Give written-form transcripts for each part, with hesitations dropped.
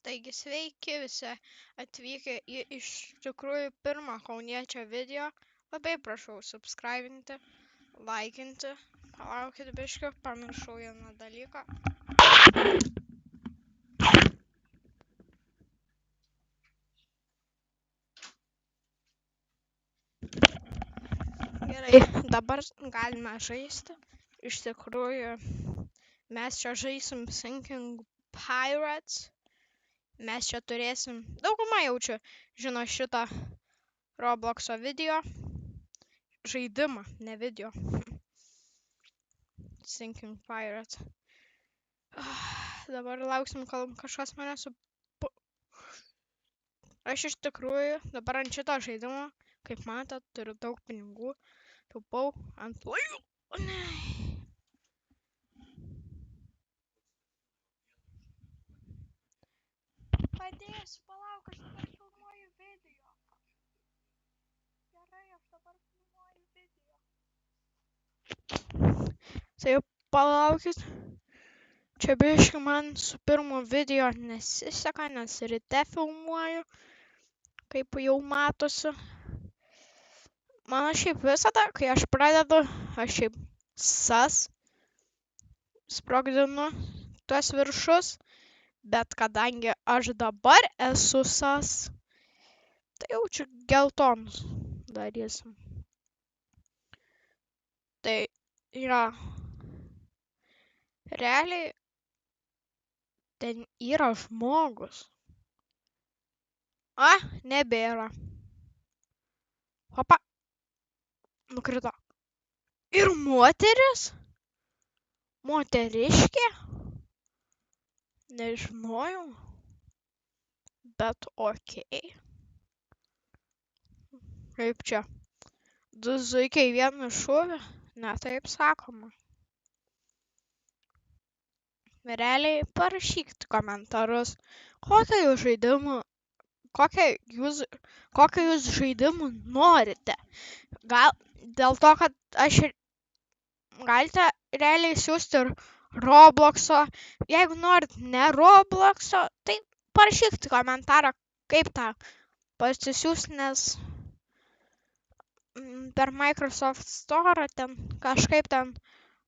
Taigi sveiki visi atvykę į iš tikrųjų pirmą kauniečio video. Labai prašau subscribinti, laikinti. Palaukit biškį, pamiršau vieną dalyką. Gerai, dabar galime žaisti. Iš tikrųjų, mes čia žaisim Sinking Pirates. Mes čia turėsim, dauguma jaučiu, žino šitą Robloxo video. Žaidimą, ne video. Sinking Pirates. Dabar lauksim, kol kažkas mane Aš iš tikrųjų dabar ant šito žaidimo, kaip matot, turiu daug pinigų. Taupau ant laiko. O ne. Padėsiu, palauk, aš dabar filmuoju video. Gerai, aš dabar filmuoju video. Tai palaukit. Čia biškai man su pirmu video nesiseka, nes ryte filmuoju. Kaip jau matosi. Man šiaip visada, kai aš pradedu, aš šiaip sprogdinu tuos viršus. Bet kadangi aš dabar esu tai jau čia geltonus darysim. Tai yra realiai ten yra žmogus. Nebėra. Hopa. Nukrito. Ir moteris? Moteriškė? Nežinojau. Bet okei. Kaip čia? Du zuikiai vienu šūviu? Ne, taip sakoma. Realiai parašykit komentarus, kokią jūs žaidimų norite. Gal dėl to, kad galite realiai siųsti ir Robloxo. Jeigu norit ne Robloxo, tai parašykit komentarą, kaip tą pasisiųsti, nes per Microsoft Store ten kažkaip ten,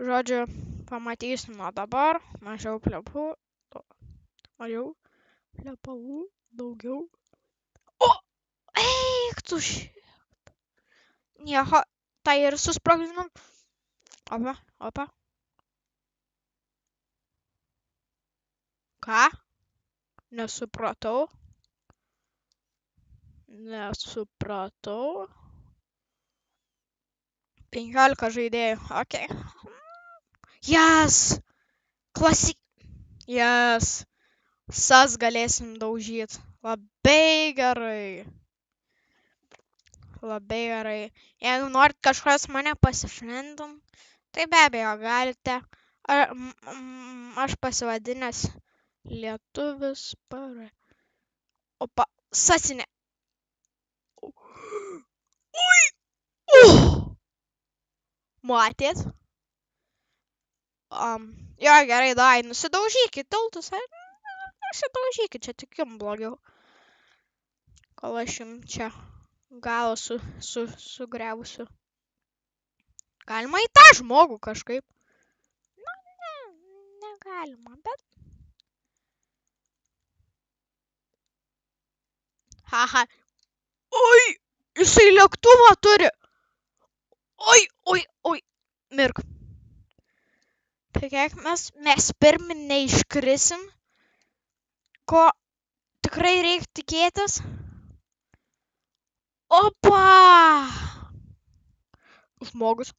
žodžiu, pamatysim. O dabar mažiau plepų, daugiau. O! Eik tu šit. Nieko, tai ir susprogdinam. Opa. Ką? Nesupratau. 15 žaidėjų. Okay. Yes! Yes! Sas galėsim daužyti. Labai gerai. Jeigu norit kažkas mane pasifriendint, tai be abejo galite. Aš pasivadinęs lietuvis Opa, sasinė. Ui! Matėt? Jo, gerai, dai, nusidaužykit tiltus. Nusidaužykit, čia tik jums blogiau. Kol aš jums čia galą sugriausiu. Galima į tą žmogų kažkaip. Negalima, bet... Haha. Oi, jisai lėktuvą turi. Oi. Mirk. Tai kiek mes pirmi neiškrisim, ko tikrai reikia tikėtis. Opa! Žmogus.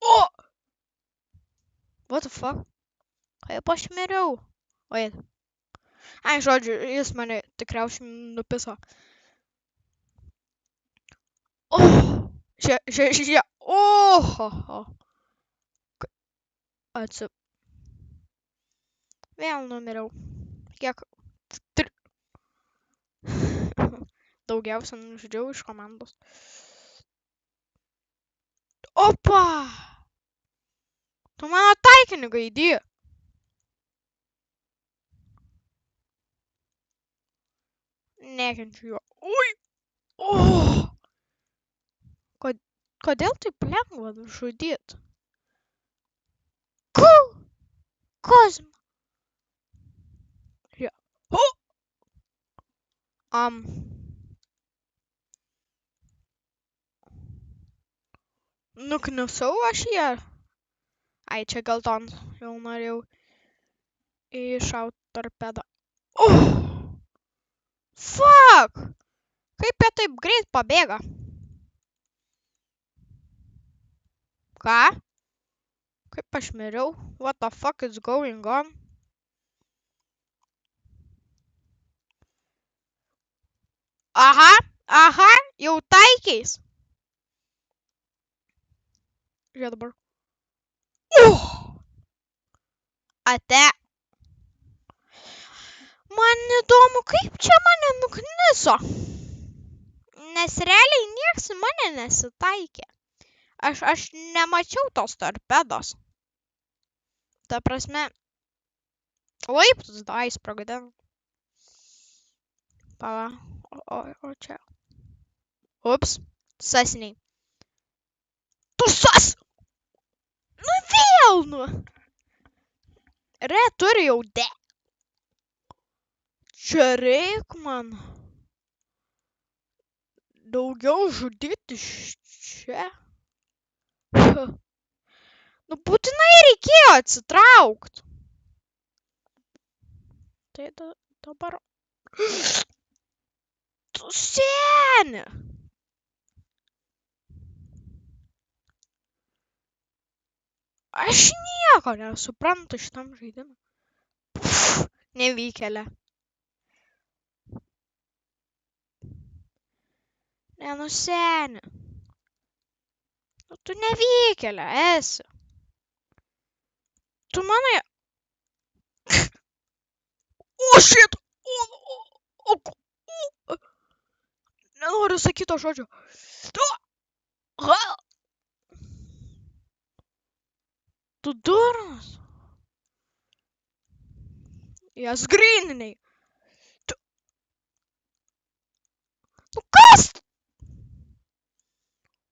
O! What the fuck? Kaip aš miriau? Wait. Žodžiu, jis mane tikriausiai nupiso. Žiūrė. Oho. Vėl numiriau. Kiek? Daugiausia nužudžiau iš komandos. Opa! Tu mano taikinį gaidį. Nekenčiu jo. Ui! O! Kodėl taip lengva žudyt? Kozma. Jo. Nuknisau aš ją. Ai, čia gelton. Jau norėjau iššaut torpedą. Fuck! Kaip jie taip greit pabėga? Ką? Kaip aš miriau? What the fuck is going on? Aha, jau taikiais. Žiūrėk dabar. Ate. Man įdomu, kaip čia mane nukniso. Nes realiai nieks į mane nesitaikė. Aš nemačiau tos torpedos. Ta prasme, laiptus dai sprogdino. Pala. O čia. Ups. Sasiniai. Tu sas! Nu vėl, nu. Re turi jau de. Čia reik man daugiau žudyti čia. Nu būtinai reikėjo atsitraukt. Tai dabar... Tu seni. Aš nieko nesuprantu šitam žaidimui. Nevykėlė. Nenuseni. Tu nevykėlė esi. Tu manai... O, shit! Nenoriu sakyti to žodžio. Tu durnas. Jas gryniniai. Nu kas?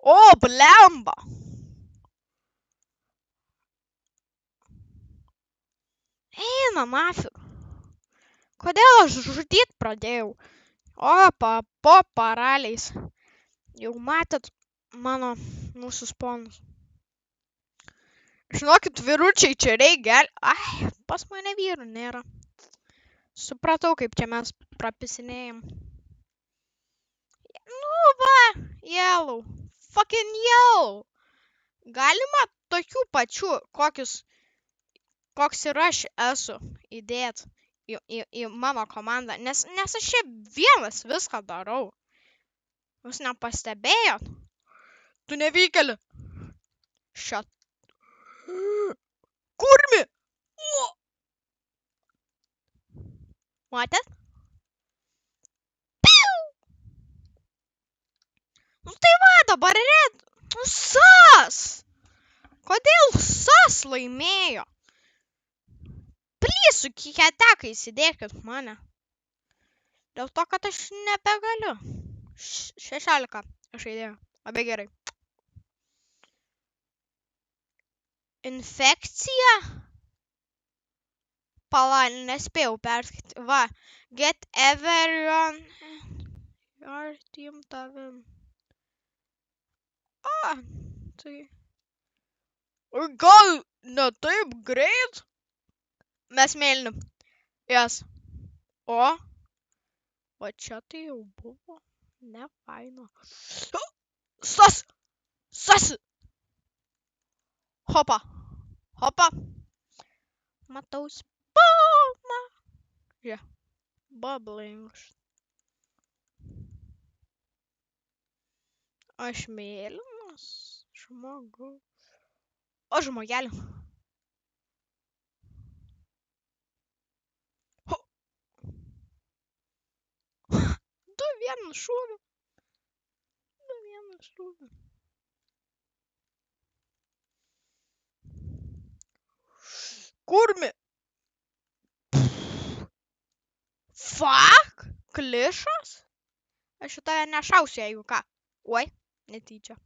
O, blemba. Eina nafig. Kodėl aš žudyt pradėjau? Po paraliais. Jau matėt mano nusisponus. Žinokit, vyručiai, čia reikia Ai, pas mane vyrų nėra. Supratau, kaip čia mes prapisinėjom. Nu va, yellow. Fucking yellow. Galima tokių pačių, koks ir aš esu, įdėt į mano komandą. Nes aš čia vienas viską darau. Jūs nepastebėjot? Tu nevykėli. Šat. Kurmi? Matėt? Piu! Nu tai va, dabar red. Nu sas! Kodėl sas laimėjo? Please, su kiketekai įsidėkit mane. Dėl to, kad aš nebegaliu. 16 aš įdėjau. Labai gerai. Infekcija? Pala, nespėjau perskaityti. Va, get everyone your team tavim. Tai... Gal ne taip greit? Mes mėlynim. Jas. O? Va čia tai jau buvo. Ne faina. Sas! Sas! Hopa. Hopa. Matau spalmą. Žiūrėk. Bubbling. Aš mėlynas žmogus. O žmogelį. Du vieną šūvį. Kurmi. Fuck. Klišas? Aš į tave nešausiu, jeigu ką. Oi, netyčia.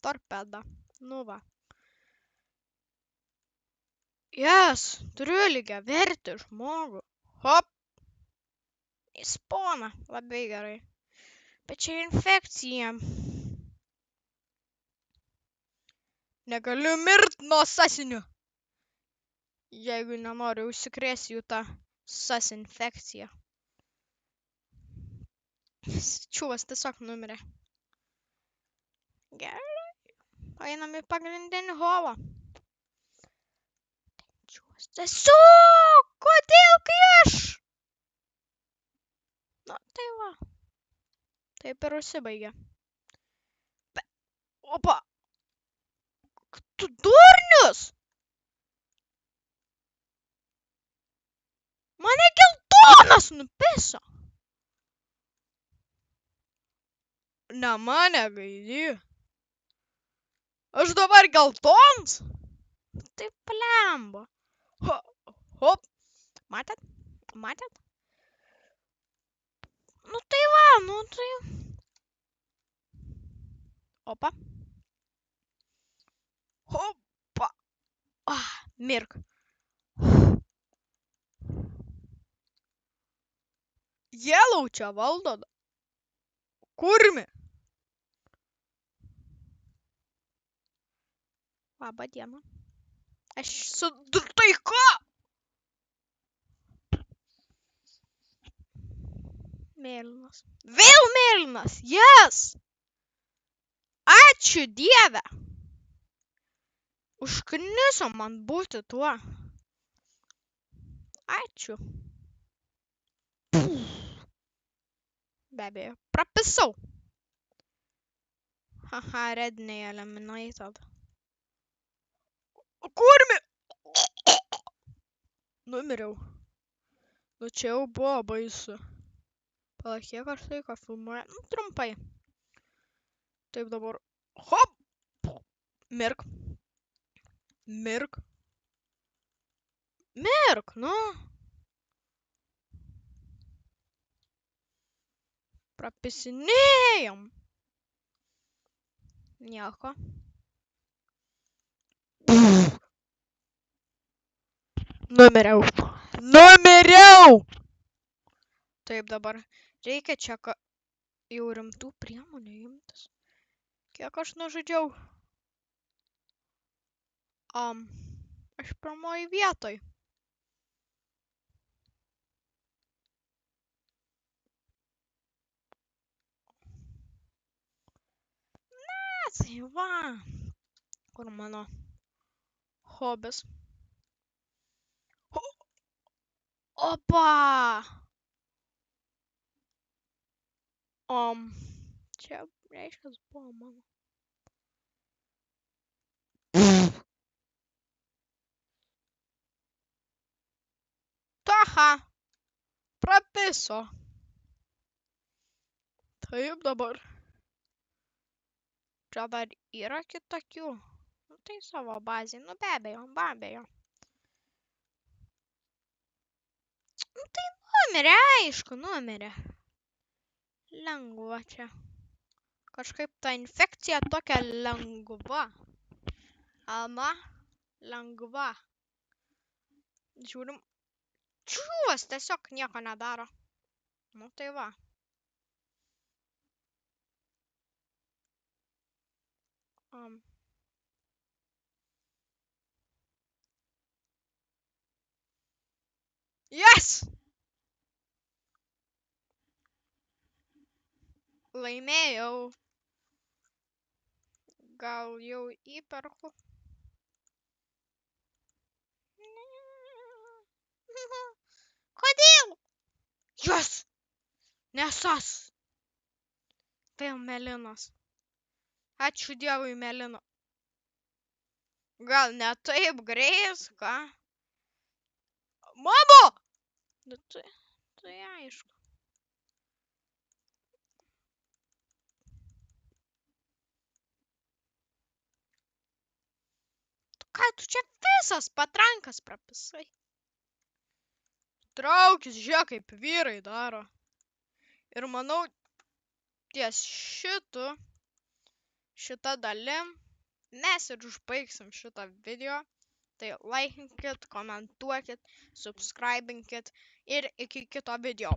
Torpeda. Nu va. Turiu lygią vertį žmogų. Hop. Į sponą. Labai gerai. Bet čia infekcija. Negaliu mirt nuo sasinių. Jeigu nenoriu užsikrėsti jų tą sas infekciją. Čiūvas tiesiog numirė. Gerai. Einam į pagrindinį holą. Čiūvas tiesiog. Kodėl kai aš? Na, tai va. Taip ir užsibaigė. Opa. Tu durnius. Mane geltonas nupiso. Ne mane gaidį. Aš dabar geltons? Tai plemba. Hop. Matėt? Matėt? Nu tai va, nu tai. Opa. Hopa. Mirk. Yellow čia valdo. Kurmi. Labą dieną. Aš su taika. Mėlynas. Vėl mėlynas. Yes. Ačiū Dieve. Užkniso man būti tuo. Ačiū. Be abejo. Prapisau. Haha, redney eliminated. Kurmi. Numiriau. Nu čia jau buvo baisu. Palauk, kiek aš laiko filmuoju? Nu, trumpai. Taip dabar. Hop. Mirk. Mirk. Mirk, nu. Prapisinėjom. Nieko. Numiriau. Numiriau. Taip dabar. Reikia čia jau rimtų priemonių imtis. Kiek aš nužudžiau? Aš pirmoji vietoj. Ne, tai va. Kur mano hobis? Opa! Čia reiškia buvo mano. Taha! Prapiso. Taip dabar. Čia dar yra kitokių. Nu, tai savo bazėje. Nu, be abejo. Nu, tai numirė, aišku, numirė. Lengva čia. Kažkaip ta infekcija tokia lengva. Ana, lengva. Žiūrim. Čiūvas tiesiog nieko nedaro. Nu, tai va. Yes! Laimėjau. Gal jau įperku. Kodėl? Yes! Nesas. Vėl melinas. Ačiū Dievui melino. Gal ne taip grės, ką? Mamo! Tai aišku. Ką tu čia visas patrankas prapisai? Traukis, žiūrėk, kaip vyrai daro. Ir manau, ties šita dalim mes ir užbaigsim šitą video. Tai laikinkit, komentuokit, subscribinkit ir iki kito video.